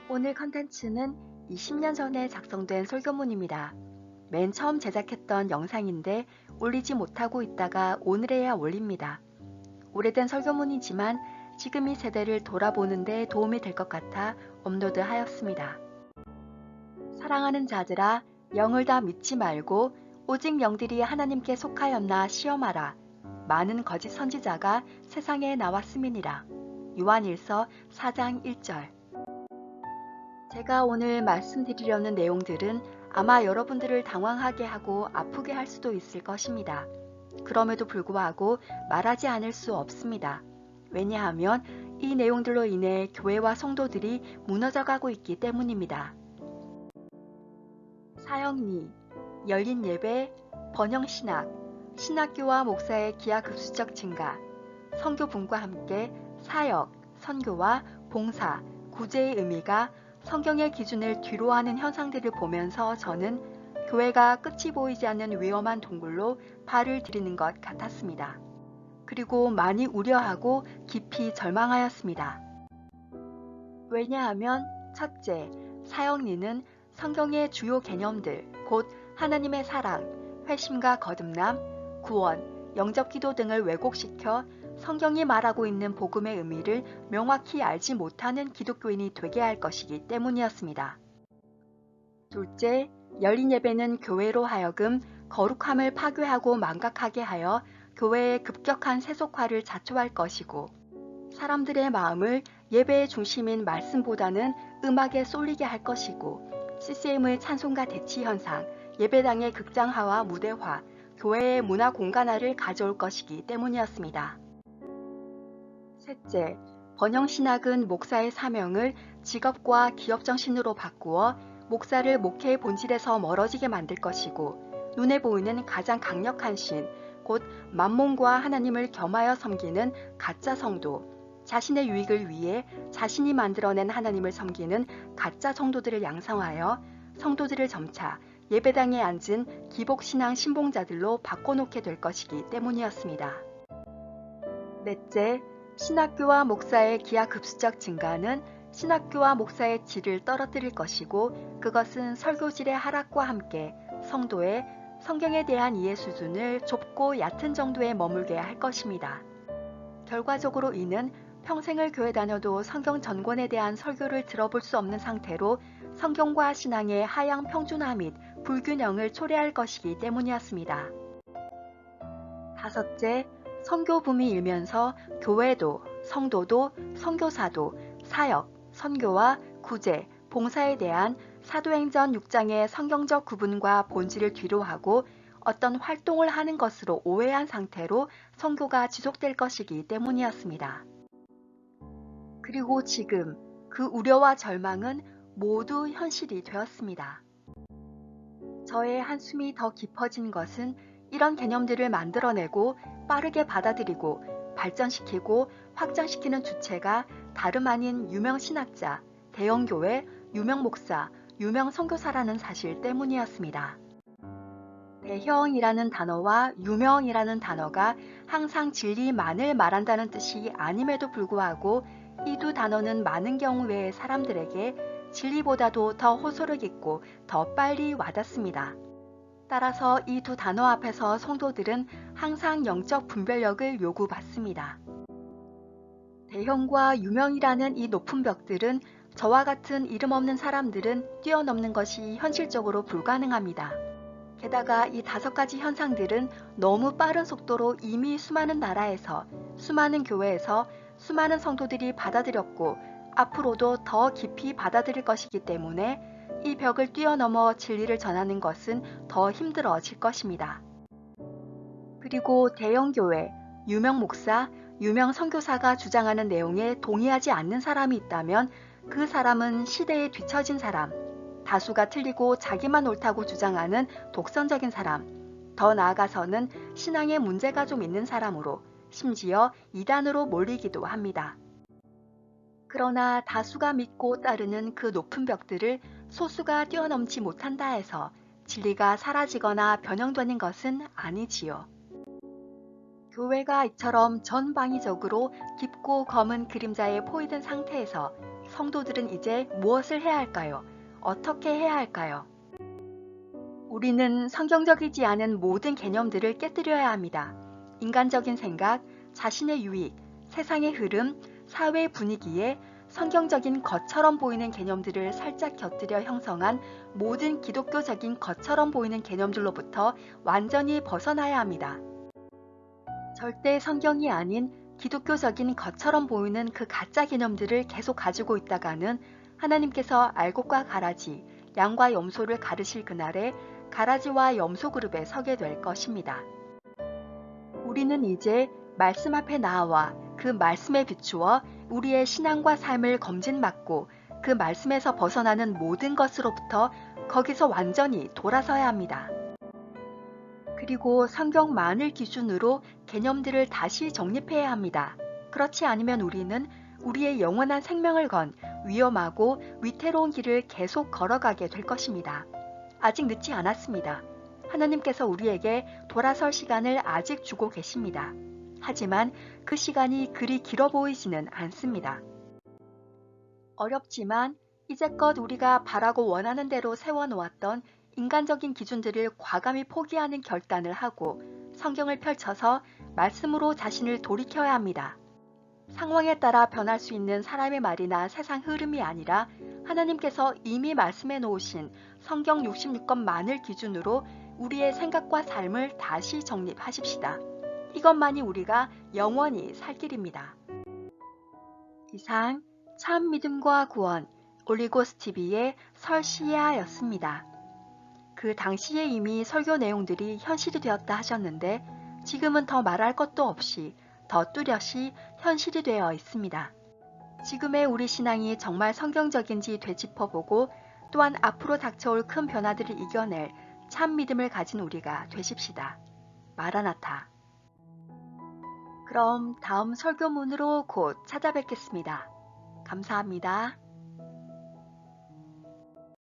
오늘 컨텐츠는 20년 전에 작성된 설교문입니다. 맨 처음 제작했던 영상인데 올리지 못하고 있다가 오늘에야 올립니다. 오래된 설교문이지만 지금 이 세대를 돌아보는 데 도움이 될 것 같아 업로드하였습니다. 사랑하는 자들아, 영을 다 믿지 말고 오직 영들이 하나님께 속하였나 시험하라. 많은 거짓 선지자가 세상에 나왔음이니라. 요한일서 4장 1절. 제가 오늘 말씀드리려는 내용들은 아마 여러분들을 당황하게 하고 아프게 할 수도 있을 것입니다. 그럼에도 불구하고 말하지 않을 수 없습니다. 왜냐하면 이 내용들로 인해 교회와 성도들이 무너져가고 있기 때문입니다. 사형리, 열린 예배, 번영신학, 신학교와 목사의 기하급수적 증가, 선교분과 함께 사역, 선교와 봉사, 구제의 의미가 성경의 기준을 뒤로하는 현상들을 보면서 저는 교회가 끝이 보이지 않는 위험한 동굴로 발을 들이는 것 같았습니다. 그리고 많이 우려하고 깊이 절망하였습니다. 왜냐하면 첫째, 사형리는 성경의 주요 개념들, 곧 하나님의 사랑, 회심과 거듭남, 구원, 영접기도 등을 왜곡시켜 성경이 말하고 있는 복음의 의미를 명확히 알지 못하는 기독교인이 되게 할 것이기 때문이었습니다. 둘째, 열린 예배는 교회로 하여금 거룩함을 파괴하고 망각하게 하여 교회의 급격한 세속화를 자초할 것이고, 사람들의 마음을 예배의 중심인 말씀보다는 음악에 쏠리게 할 것이고, CCM의 찬송가 대치 현상, 예배당의 극장화와 무대화, 교회의 문화 공간화를 가져올 것이기 때문이었습니다. 셋째, 번영신학은 목사의 사명을 직업과 기업정신으로 바꾸어 목사를 목회의 본질에서 멀어지게 만들 것이고, 눈에 보이는 가장 강력한 신, 곧 만몬과 하나님을 겸하여 섬기는 가짜 성도, 자신의 유익을 위해 자신이 만들어낸 하나님을 섬기는 가짜 성도들을 양성하여 성도들을 점차 예배당에 앉은 기복신앙 신봉자들로 바꿔놓게 될 것이기 때문이었습니다. 넷째, 신학교와 목사의 기하급수적 증가는 신학교와 목사의 질을 떨어뜨릴 것이고, 그것은 설교질의 하락과 함께 성도의 성경에 대한 이해 수준을 좁고 얕은 정도에 머물게 할 것입니다. 결과적으로 이는 평생을 교회 다녀도 성경 전권에 대한 설교를 들어볼 수 없는 상태로 성경과 신앙의 하향 평준화 및 불균형을 초래할 것이기 때문이었습니다. 다섯째, 선교붐이 일면서 교회도, 성도도, 선교사도, 사역, 선교와 구제, 봉사에 대한 사도행전 6장의 성경적 구분과 본질을 뒤로하고 어떤 활동을 하는 것으로 오해한 상태로 선교가 지속될 것이기 때문이었습니다. 그리고 지금 그 우려와 절망은 모두 현실이 되었습니다. 저의 한숨이 더 깊어진 것은 이런 개념들을 만들어내고 빠르게 받아들이고 발전시키고 확장시키는 주체가 다름 아닌 유명 신학자, 대형교회, 유명 목사, 유명 선교사라는 사실 때문이었습니다. 대형이라는 단어와 유명이라는 단어가 항상 진리만을 말한다는 뜻이 아님에도 불구하고 이 두 단어는 많은 경우에 사람들에게 진리보다도 더 호소를 깃고 더 빨리 와닿습니다. 따라서 이 두 단어 앞에서 성도들은 항상 영적 분별력을 요구받습니다. 대형과 유명이라는 이 높은 벽들은 저와 같은 이름 없는 사람들은 뛰어넘는 것이 현실적으로 불가능합니다. 게다가 이 5가지 현상들은 너무 빠른 속도로 이미 수많은 나라에서, 수많은 교회에서 수많은 성도들이 받아들였고 앞으로도 더 깊이 받아들일 것이기 때문에 이 벽을 뛰어넘어 진리를 전하는 것은 더 힘들어질 것입니다. 그리고 대형교회, 유명 목사, 유명 선교사가 주장하는 내용에 동의하지 않는 사람이 있다면 그 사람은 시대에 뒤처진 사람, 다수가 틀리고 자기만 옳다고 주장하는 독선적인 사람, 더 나아가서는 신앙에 문제가 좀 있는 사람으로 심지어 이단으로 몰리기도 합니다. 그러나 다수가 믿고 따르는 그 높은 벽들을 소수가 뛰어넘지 못한다 해서 진리가 사라지거나 변형되는 것은 아니지요. 교회가 이처럼 전방위적으로 깊고 검은 그림자에 포위된 상태에서 성도들은 이제 무엇을 해야 할까요? 어떻게 해야 할까요? 우리는 성경적이지 않은 모든 개념들을 깨뜨려야 합니다. 인간적인 생각, 자신의 유익, 세상의 흐름, 사회 분위기에 성경적인 것처럼 보이는 개념들을 살짝 곁들여 형성한 모든 기독교적인 것처럼 보이는 개념들로부터 완전히 벗어나야 합니다. 절대 성경이 아닌 기독교적인 것처럼 보이는 그 가짜 개념들을 계속 가지고 있다가는 하나님께서 알곡과 가라지, 양과 염소를 가르실 그날에 가라지와 염소 그룹에 서게 될 것입니다. 우리는 이제 말씀 앞에 나와 그 말씀에 비추어 우리의 신앙과 삶을 검진받고 그 말씀에서 벗어나는 모든 것으로부터 거기서 완전히 돌아서야 합니다. 그리고 성경만을 기준으로 개념들을 다시 정립해야 합니다. 그렇지 않으면 우리는 우리의 영원한 생명을 건 위험하고 위태로운 길을 계속 걸어가게 될 것입니다. 아직 늦지 않았습니다. 하나님께서 우리에게 돌아설 시간을 아직 주고 계십니다. 하지만 그 시간이 그리 길어 보이지는 않습니다. 어렵지만 이제껏 우리가 바라고 원하는 대로 세워놓았던 인간적인 기준들을 과감히 포기하는 결단을 하고 성경을 펼쳐서 말씀으로 자신을 돌이켜야 합니다. 상황에 따라 변할 수 있는 사람의 말이나 세상 흐름이 아니라 하나님께서 이미 말씀해 놓으신 성경 66권만을 기준으로 우리의 생각과 삶을 다시 정립하십시다. 이것만이 우리가 영원히 살 길입니다. 이상 참 믿음과 구원 올리고스TV의 설시아였습니다. 그 당시에 이미 설교 내용들이 현실이 되었다 하셨는데 지금은 더 말할 것도 없이 더 뚜렷이 현실이 되어 있습니다. 지금의 우리 신앙이 정말 성경적인지 되짚어보고 또한 앞으로 닥쳐올 큰 변화들을 이겨낼 참 믿음을 가진 우리가 되십시다. 마라나타. 그럼 다음 설교문으로 곧 찾아뵙겠습니다. 감사합니다.